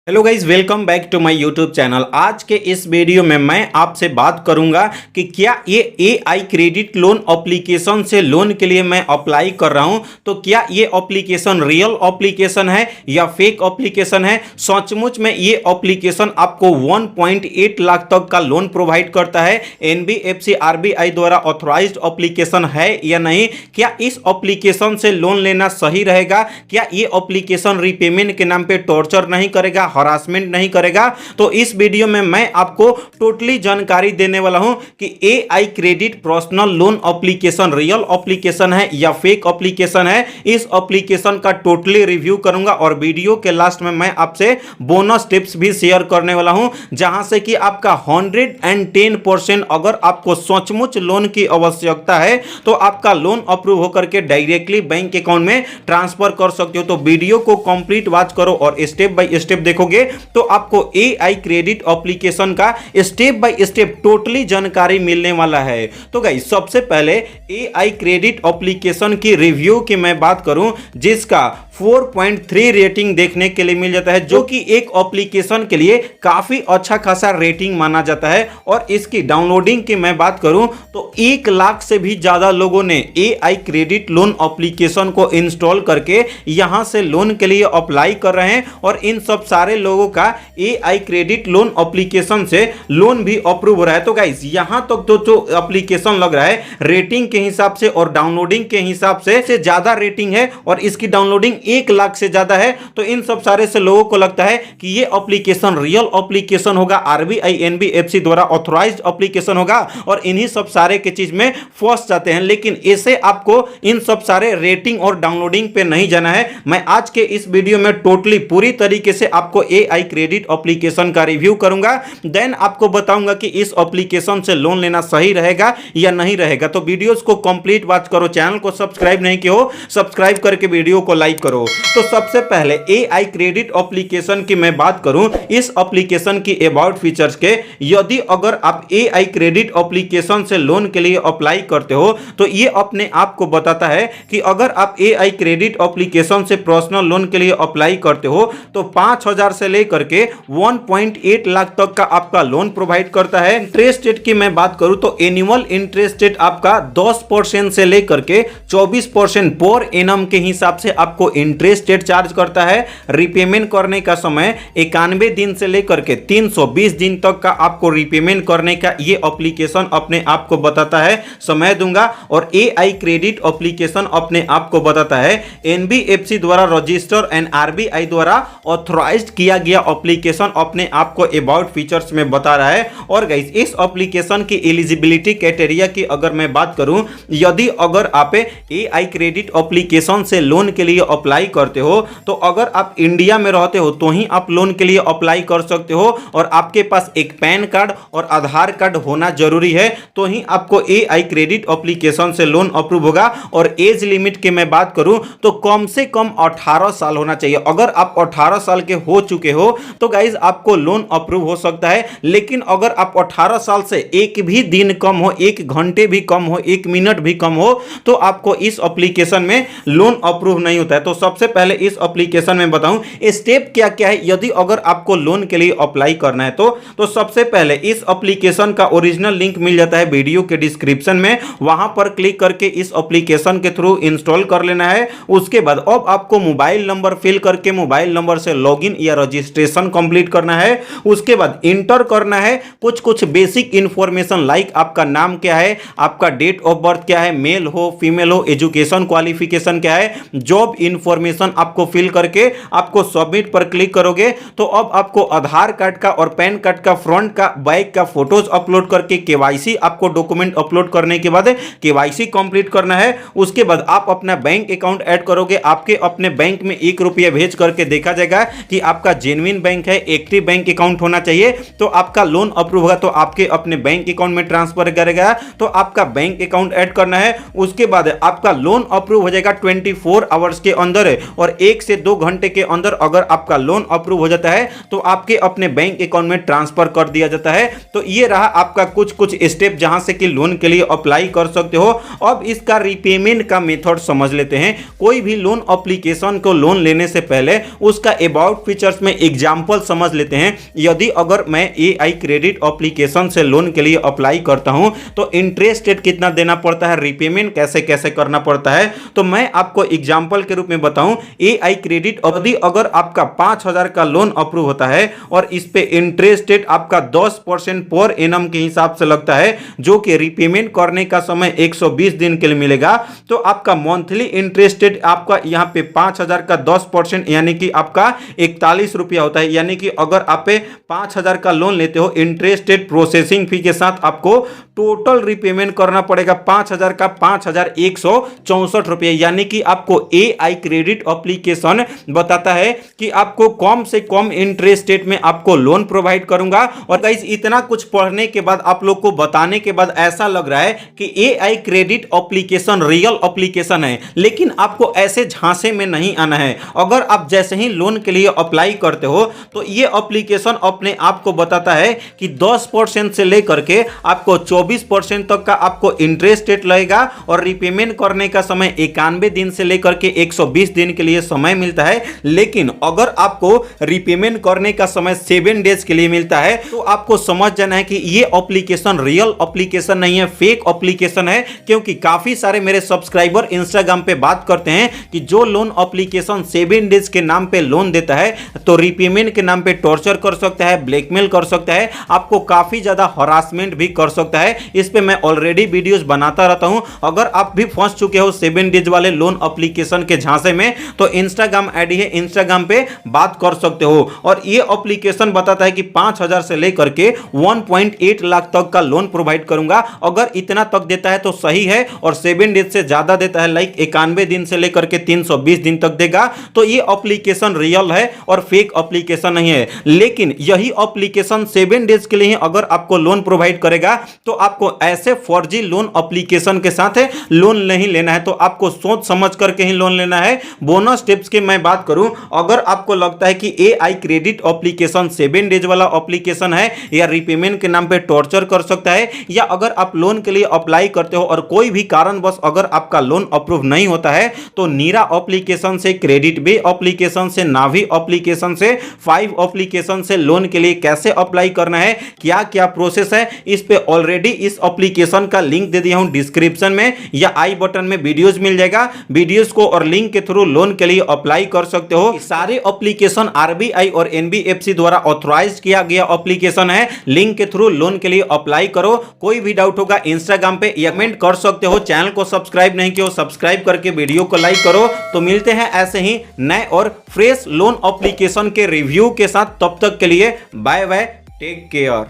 Hello guys, welcome back to my YouTube channel. आज के इस वीडियो में मैं आपसे बात करूंगा कि क्या ये एआई क्रेडिट लोन एप्लीकेशन से लोन के लिए मैं अप्लाई कर रहा हूं तो क्या ये एप्लीकेशन रियल एप्लीकेशन है या फेक एप्लीकेशन है। सचमुच में ये एप्लीकेशन आपको 1.8 लाख तक का लोन प्रोवाइड करता है। एनबीएफसी आरबीआई द्वारा ऑथराइज्ड एप्लीकेशन है या नहीं। क्या इस एप्लीकेशन से लोन लेना सही रहेगा। क्या ये एप्लीकेशन रीपेमेंट के नाम पे टॉर्चर नहीं करेगा, हरासमेंट नहीं करेगा। तो इस वीडियो में मैं आपको टोटली जानकारी देने वाला हूं कि AI credit personal loan application real application है या फेक एप्लीकेशन है। इस एप्लीकेशन का टोटली रिव्यू करूंगा और वीडियो के लास्ट में मैं आपसे बोनस टिप्स भी शेयर करने वाला हूं, जहां से कि आपका 110% अगर आपको सचमुच लोन की आवश्यकता है तो आपका लोन अप्रूव होकर के डायरेक्टली बैंक अकाउंट में ट्रांसफर कर सकते हो। तो वीडियो को कंप्लीट वॉच करो और स्टेप बाय स्टेप देखोगे तो आपको एआई क्रेडिट एप्लीकेशन का स्टेप बाय स्टेप टोटली जानकारी मिलने वाला है। तो गाइस, सबसे पहले एआई क्रेडिट एप्लीकेशन की रिव्यू की मैं बात करूं, जिसका 4.3 रेटिंग देखने के लिए मिल जाता है, जो कि एक एप्लीकेशन के लिए काफी अच्छा खासा रेटिंग माना जाता है। और इसकी डाउनलोडिंग की मैं बात करूं तो 1 लाख से भी ज्यादा लोगों ने एआई क्रेडिट लोन एप्लीकेशन को इंस्टॉल करके यहां से लोन के लिए अप्लाई कर रहे हैं और इन सब सारे लोगों का एआई क्रेडिट लोन एप्लीकेशन से लोन भी अप्रूव हो रहा है। तो गाइस, यहां तक तो जो एप्लीकेशन लग रहा है रेटिंग के हिसाब से और डाउनलोडिंग के हिसाब से ज्यादा रेटिंग है और इसकी डाउनलोडिंग 1 लाख से ज्यादा है। तो इन सब सारे से लोगों को लगता है कि ये एप्लीकेशन रियल एप्लीकेशन होगा, आरबीआई एनबीएफसी द्वारा ऑथराइज्ड एप्लीकेशन होगा और इन्हीं सब सारे के चीज में फंस जाते हैं। लेकिन ऐसे आपको इन सब सारे रेटिंग और डाउनलोडिंग पे नहीं जाना है। मैं आज के इस वीडियो में टोटली पूरी तरीके से आपको एआई क्रेडिट एप्लीकेशन का रिव्यू करूंगा, देन आपको बताऊंगा कि इस एप्लीकेशन से लोन लेना सही रहेगा या नहीं रहेगा। तो वीडियोस को कंप्लीट वॉच करो। चैनल को सब्सक्राइब नहीं किया हो, सब्सक्राइब करके वीडियो को लाइक करो। तो सबसे पहले एआई क्रेडिट एप्लीकेशन की मैं बात करूं, इस एप्लीकेशन की अबाउट फीचर्स के, यदि अगर आप एआई क्रेडिट एप्लीकेशन से लोन के लिए अप्लाई करते हो तो ये अपने आप को बताता है कि अगर आप एआई क्रेडिट एप्लीकेशन से पर्सनल लोन के लिए अप्लाई करते हो तो 5,000 से लेकर के 1.8 लाख तक का आपका लोन प्रोवाइड करता है। इंटरेस्ट रेट की मैं बात करूं तो एनुअल इंटरेस्ट रेट आपका 10% से लेकर के 24% पर एनम के हिसाब से आपको इंटरेस्ट रेट चार्ज करता है। रिपेमेंट करने का समय 91 दिन से लेकर के 320 दिन तक का आपको रिपेमेंट करने का ये एप्लीकेशन अपने आप को बताता है, समय दूंगा। और एआई क्रेडिट एप्लीकेशन अपने आप को बताता है एनबीएफसी द्वारा रजिस्टर एंड आरबीआई द्वारा ऑथराइज्ड किया गया एप्लीकेशन अपने आप को अबाउट फीचर्स में बता रहा है। और गाइस, इस एप्लीकेशन की एलिजिबिलिटी क्राइटेरिया की अगर मैं बात करूं, यदि अगर आप एआई क्रेडिट एप्लीकेशन से लोन के लिए अप्लाई करते हो तो अगर आप इंडिया में रहते हो तो ही आप लोन के लिए अप्लाई कर सकते हो और आपके पास एक पैन कार्ड और आधार कार्ड होना जरूरी है, तो ही आपको एआई क्रेडिट एप्लीकेशन से लोन अप्रूव होगा। और एज लिमिट की मैं बात करूं तो कम से कम 18 साल होना चाहिए। अगर आप 18 साल के हो चुके हो तो गाइज आपको लोन अप्रूव हो सकता है। लेकिन अगर आप 18 साल से एक भी दिन कम हो, 1 घंटे भी कम हो, 1 मिनट भी कम हो तो आपको इस एप्लीकेशन में लोन अप्रूव नहीं होता है। तो सबसे पहले इस एप्लीकेशन में बताऊं स्टेप क्या क्या है यदि अगर आपको लोन के लिए अप्लाई करना है तो सबसे पहले इस एप्लीकेशन का ओरिजिनल लिंक मिल जाता है वीडियो के डिस्क्रिप्शन में, वहां पर क्लिक करके इस एप्लीकेशन के थ्रू इंस्टॉल कर लेना है। उसके बाद अब आपको मोबाइल नंबर फिल करके मोबाइल नंबर से लॉगिन या रजिस्ट्रेशन कंप्लीट करना है। उसके बाद इंटर करना है कुछ बेसिक इंफॉर्मेशन, लाइक आपका नाम क्या है, आपका डेट ऑफ बर्थ क्या है, मेल हो फीमेल हो, एजुकेशन क्वालिफिकेशन क्या है, जॉब इंफॉर्मेशन आपको फिल करके आपको सबमिट पर क्लिक करोगे तो अब आपको आधार कार्ड का और पैन कार्ड का फ्रंट का बैक का फोटोज अपलोड करके केवाईसी आपको डॉक्यूमेंट अपलोड करने के बाद केवाईसी कंप्लीट करना है। उसके बाद आप अपना बैंक अकाउंट ऐड करोगे। आपके अपने बैंक में 1 रुपया भेज करके देखा जाएगा कि आपका जेन्युइन बैंक है, एक्टिव बैंक अकाउंट होना चाहिए, तो आपका लोन अप्रूव होगा। तो आपके अपने बैंक अकाउंट में ट्रांसफर करेगा तो आपका बैंक अकाउंट ऐड करना है। उसके बाद आपका लोन अप्रूव हो जाएगा 24 आवर्स के अंदर और 1 से 2 घंटे के अंदर अगर आपका लोन अप्रूव हो जाता है तो आपके अपने बैंक अकाउंट में ट्रांसफर कर दिया जाता है। तो ये रहा आपका कुछ स्टेप जहां से कि लोन के लिए अप्लाई कर सकते हो। अब इसका रीपेमेंट का मेथड समझ लेते हैं। कोई भी लोन एप्लीकेशन को लोन लेने से पहले उसका अबाउट फीचर्स जस्ट में एग्जाम्पल समझ लेते हैं। यदि अगर मैं एआई क्रेडिट एप्लीकेशन से लोन के लिए अप्लाई करता हूं तो इंटरेस्ट रेट कितना देना पड़ता है, रिपेमेंट कैसे कैसे करना पड़ता है, तो मैं आपको एग्जाम्पल के रूप में बताऊं। एआई क्रेडिट अवधि अगर आपका 5,000 का लोन अप्रूव होता है और इस पे इंटरेस्ट रेट आपका 10% पर एनम के हिसाब से लगता है, जो कि रिपेमेंट करने का समय 120 दिन के लिए मिलेगा, तो आपका मंथली इंटरेस्ट रेट आपका यहां पे 5,000 का 10% यानी कि आपका 41 रुपया होता है। यानी कि अगर आप 5,000 का लोन लेते हो, इंटरेस्ट रेट प्रोसेसिंग फी के साथ आपको टोटल रिपेमेंट करना पड़ेगा 5,000 का 5,164 रुपये। यानी कि आपको एआई क्रेडिट एप्लीकेशन बताता है कि आपको कम से कम इंटरेस्ट रेट में आपको लोन प्रोवाइड करूंगा। और गाइस इतना कुछ पढ़ने के बाद, आप लोग को बताने के बाद ऐसा लग रहा है कि AI credit application real application है, लेकिन आपको ऐसे झांसे में नहीं आना है। अगर आप जैसे ही लोन के लिए अप्लाई करते हो तो ये एप्लीकेशन अपने आप को बताता है कि 10% से लेकर के आपको 24% तक का आपको इंटरेस्ट रेट लगेगा और रिपेमेंट करने का समय 91 दिन से लेकर के 120 दिन के लिए समय मिलता है। लेकिन अगर आपको रिपेमेंट करने का समय 7 डेज के लिए मिलता है तो आपको समझ जाना है कि ये एप्लीकेशन रियल एप्लीकेशन नहीं है, फेक एप्लीकेशन है। क्योंकि काफी सारे मेरे सब्सक्राइबर इंस्टाग्राम पे बात करते हैं कि जो लोन एप्लीकेशन 7 डेज के नाम पे लोन देता है तो रिपेमेंट के नाम पे टॉर्चर कर सकता है, ब्लैकमेल कर सकता है, आपको काफी ज्यादा हरासमेंट भी कर सकता है। इस पे मैं ऑलरेडी वीडियोस बनाता रहता हूं। अगर आप भी फंस चुके हो 7 डेज वाले लोन एप्लीकेशन के झांसे में तो इंस्टाग्राम आईडी है, इंस्टाग्राम पे बात कर सकते हो। और ये एप्लीकेशन बताता है कि 5,000 से लेकर के 1.8 लाख तक का लोन प्रोवाइड करूंगा। अगर इतना तक देता है तो सही है, और 7 डेज से ज्यादा देता है, लाइक 91 दिन से लेकर के 320 दिन तक देगा, तो ये एप्लीकेशन रियल है और फेक एप्लीकेशन नहीं है। लेकिन यही एप्लीकेशन 7 डेज के लिए अगर आपको लोन प्रोवाइड करेगा तो आपको ऐसे फर्जी लोन एप्लीकेशन के साथ लोन नहीं लेना है। तो आपको सोच समझ करके ही लोन लेना है। बोनस टिप्स की मैं बात करूं, अगर आपको लगता है कि एआई क्रेडिट एप्लीकेशन 7 डेज वाला एप्लीकेशन है या रिपेमेंट के नाम पे टॉर्चर कर सकता है, या अगर आप लोन के लिए अप्लाई करते हो और कोई भी कारणवश अगर आपका लोन अप्रूव नहीं होता है तो नीरा एप्लीकेशन से, क्रेडिट बे एप्लीकेशन से, नावी एप्लीकेशन से, 5 एप्लीकेशन से लोन के लिए कैसे अप्लाई करना है, क्या क्या प्रोसेस है, इस पे ऑलरेडी इस एप्लीकेशन का लिंक दे दिया हूं डिस्क्रिप्शन में या आई बटन में वीडियोस मिल जाएगा। वीडियोस को और लिंक के थ्रू लोन के लिए अप्लाई कर सकते हो। सारे एप्लीकेशन आरबीआई और एनबीएफसी द्वारा ऑथराइज्ड किया गया एप्लीकेशन है। लिंक के थ्रू लोन के लिए अप्लाई करो। कोई भी डाउट होगा इंस्टाग्राम पे कमेंट कर सकते हो। चैनल को सब्सक्राइब नहीं किया हो, सब्सक्राइब करके वीडियो को लाइक करो। तो मिलते हैं ऐसे ही नए और फ्रेश लोन एप्लीकेशन के रिव्यू के साथ। तब तक के लिए बाय बाय, टेक केयर।